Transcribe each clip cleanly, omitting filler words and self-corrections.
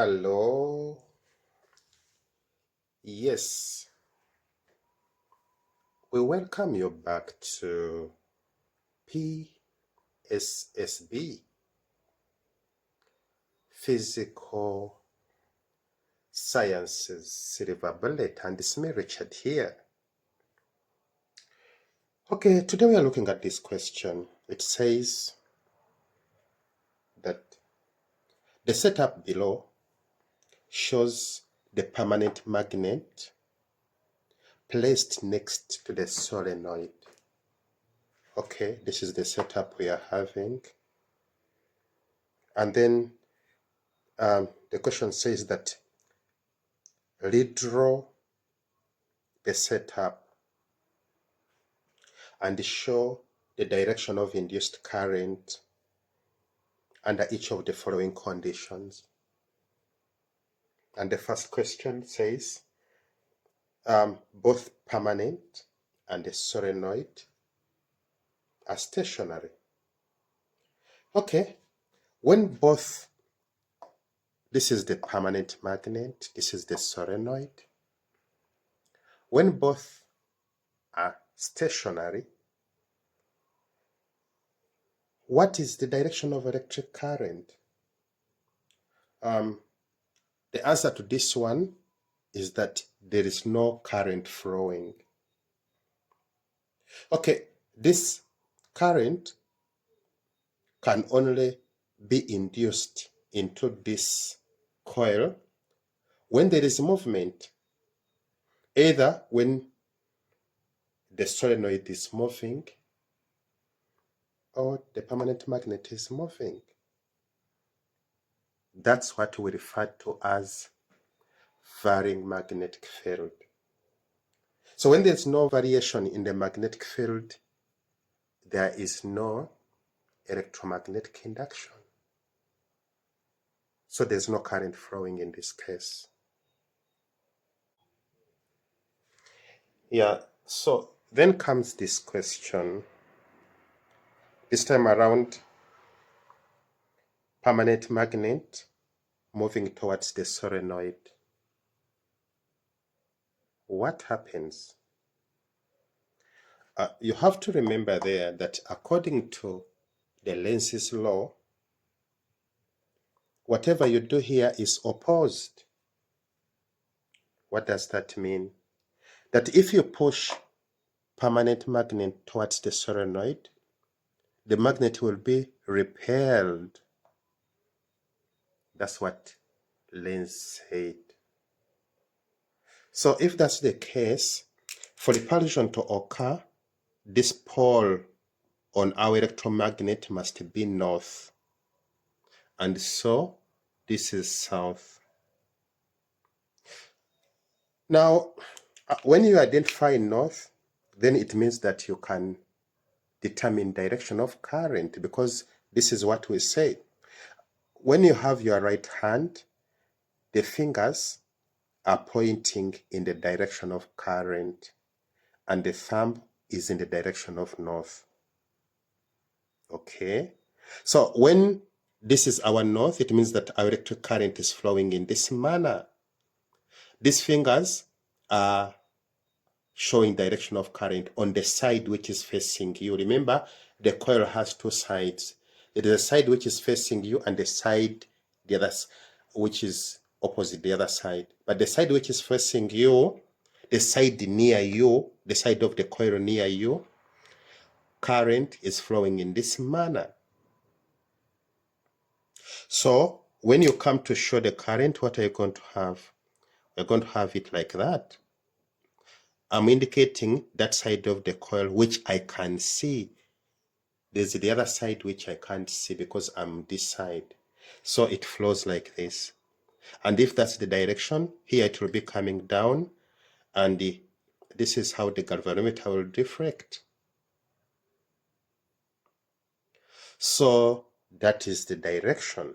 Hello. Yes, we welcome you back to PSSB, Physical Sciences Silver Bullet, and it's me, Richard, here. Okay, today we are looking at this question. It says that the setup below shows the permanent magnet placed next to the solenoid. Okay, this is the setup we are having. And then the question says that redraw the setup and show the direction of induced current under each of the following conditions. And the first question says both permanent and the solenoid are stationary. Okay, when both, this is the permanent magnet, this is the solenoid. When both are stationary, what is the direction of electric current? The answer to this one is that there is no current flowing. Okay, this current can only be induced into this coil when there is movement, either when the solenoid is moving or the permanent magnet is moving. That's what we refer to as varying magnetic field. So when there's no variation in the magnetic field, there is no electromagnetic induction. So there's no current flowing in this case. Yeah, so then comes this question. This time around, permanent magnet moving towards the solenoid. What happens? You have to remember there that according to the Lenz's law, whatever you do here is opposed. What does that mean? That if you push permanent magnet towards the solenoid, the magnet will be repelled. That's what Lenz said. So if that's the case, for repulsion to occur, this pole on our electromagnet must be north. And so this is south. Now, when you identify north, then it means that you can determine direction of current, because this is what we say. When you have your right hand, the fingers are pointing in the direction of current, and the thumb is in the direction of north. Okay, so when this is our north, it means that our electric current is flowing in this manner. These fingers are showing direction of current on the side which is facing you. Remember, the coil has two sides. It is a side which is facing you and the side, the other, which is opposite the other side. But the side which is facing you, the side near you, the side of the coil near you, current is flowing in this manner. So when you come to show the current, what are you going to have? You're going to have it like that. I'm indicating that side of the coil which I can see. There's the other side which I can't see because I'm this side. So it flows like this. And if that's the direction, here it will be coming down, and this is how the galvanometer will diffract. So that is the direction.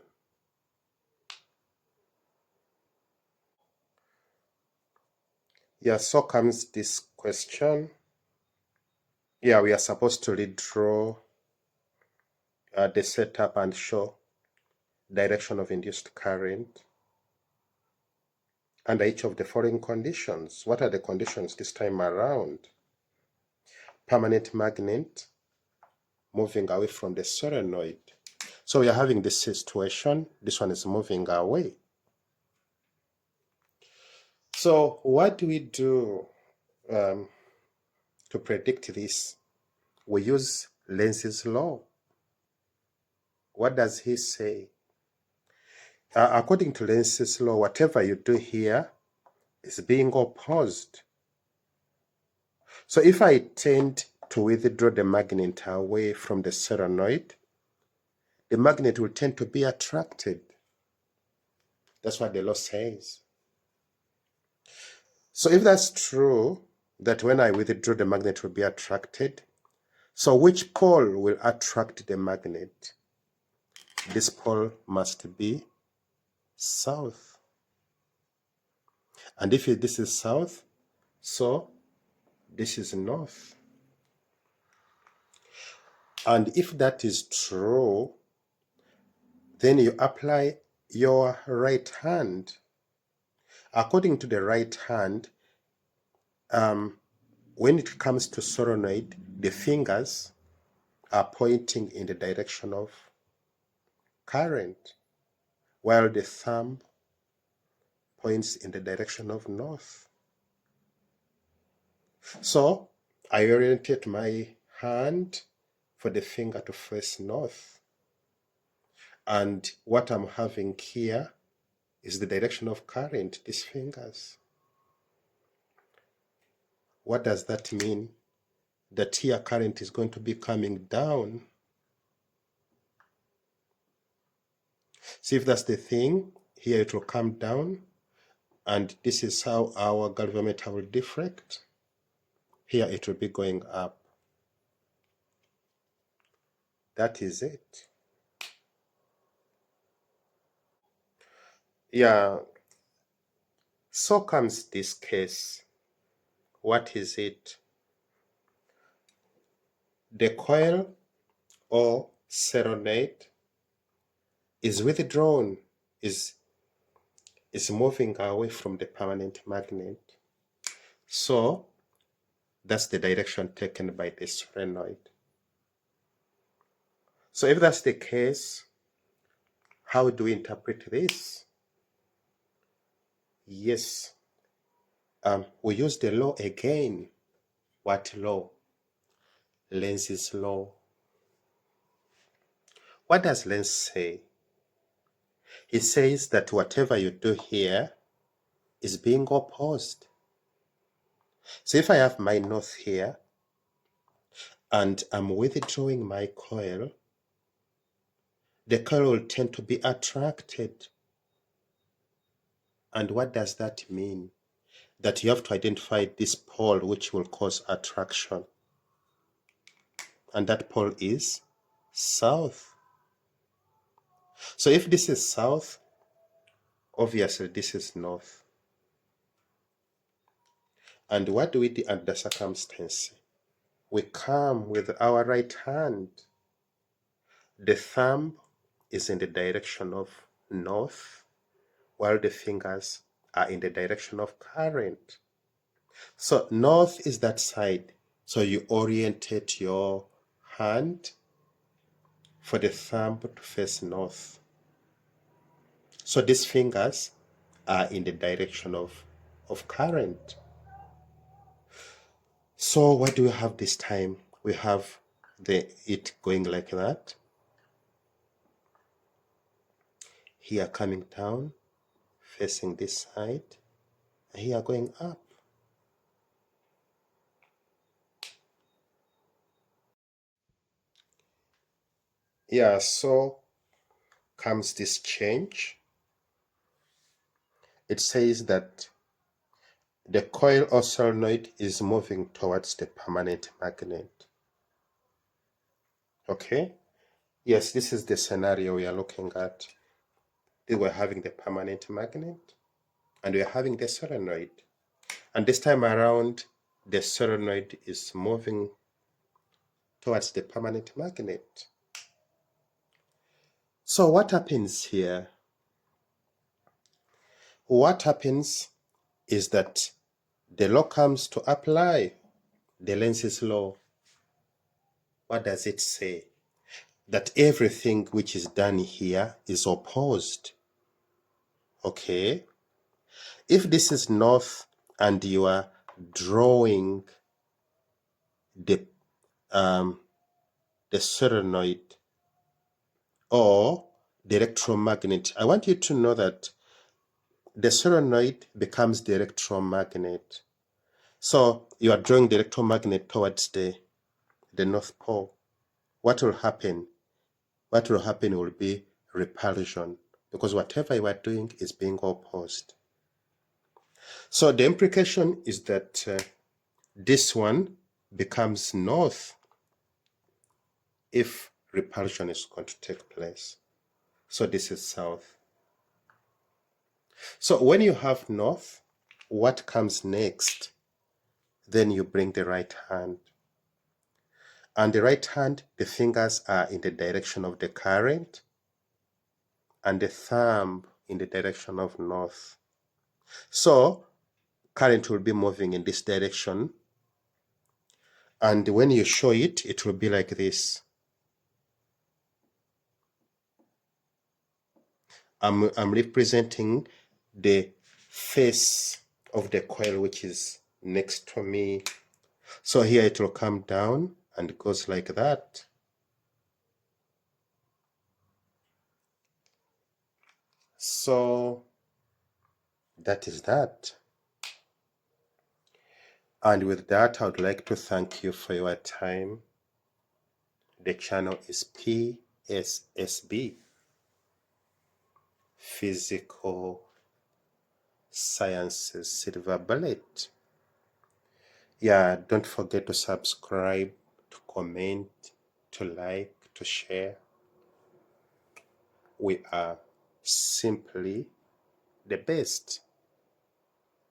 Yeah, so comes this question. Yeah, we are supposed to redraw the setup and show direction of induced current. under each of the following conditions. What are the conditions this time around? Permanent magnet moving away from the solenoid. So we are having this situation. This one is moving away. So what do we do to predict this? We use Lenz's law. What does he say? According to Lenz's law, whatever you do here is being opposed. So if I tend to withdraw the magnet away from the solenoid, the magnet will tend to be attracted. That's what the law says. So if that's true, that when I withdraw, the magnet will be attracted, so which pole will attract the magnet? This pole must be south. And if this is south, so this is north. And if that is true, then you apply your right hand. According to the right hand, when it comes to solenoid, the fingers are pointing in the direction of current, while the thumb points in the direction of north. So I orientate my hand for the finger to face north. And what I'm having here is the direction of current, these fingers. What does that mean? That here current is going to be coming down. See, if that's the thing, here it will come down, and this is how our galvanometer will deflect. Here it will be going up. That is it. Yeah. So comes this case. What is it? The coil or solenoid is withdrawn, is moving away from the permanent magnet. So that's the direction taken by the solenoid. So if that's the case, how do we interpret this? Yes, we use the law again. What law? Lenz's law. What does Lenz say? He says that whatever you do here is being opposed. So if I have my north here and I'm withdrawing my coil, the coil will tend to be attracted. And what does that mean? That you have to identify this pole which will cause attraction. And that pole is south. So if this is south, obviously this is north. And what do we do under the circumstance? We come with our right hand. The thumb is in the direction of north, while the fingers are in the direction of current. So north is that side. So you orientate your hand for the thumb to face north. So these fingers are in the direction of current. So what do we have this time? We have it going like that. Here coming down, facing this side, and here going up. Yeah, so comes this change. It says that the coil or solenoid is moving towards the permanent magnet. Okay? Yes, this is the scenario we are looking at. We were having the permanent magnet and we are having the solenoid. And this time around, the solenoid is moving towards the permanent magnet. So what happens here? What happens is that the law comes to apply. The Lenz's law. What does it say? That everything which is done here is opposed. Okay? If this is north and you are drawing the solenoid or the electromagnet, I want you to know that the solenoid becomes the electromagnet. So you are drawing the electromagnet towards the North Pole. What will happen? What will happen will be repulsion, because whatever you are doing is being opposed. So the implication is that this one becomes north if repulsion is going to take place. So this is south. So when you have north, what comes next? Then you bring the right hand. And the right hand, the fingers are in the direction of the current, and the thumb in the direction of north. So current will be moving in this direction. And when you show it, it will be like this. I'm representing the face of the coil which is next to me. So here it will come down and it goes like that. So that is that. And with that, I would like to thank you for your time. The channel is PSSB, Physical Sciences Silver Bullet. Yeah, don't forget to subscribe, to comment, to like, to share. We are simply the best.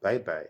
Bye-bye.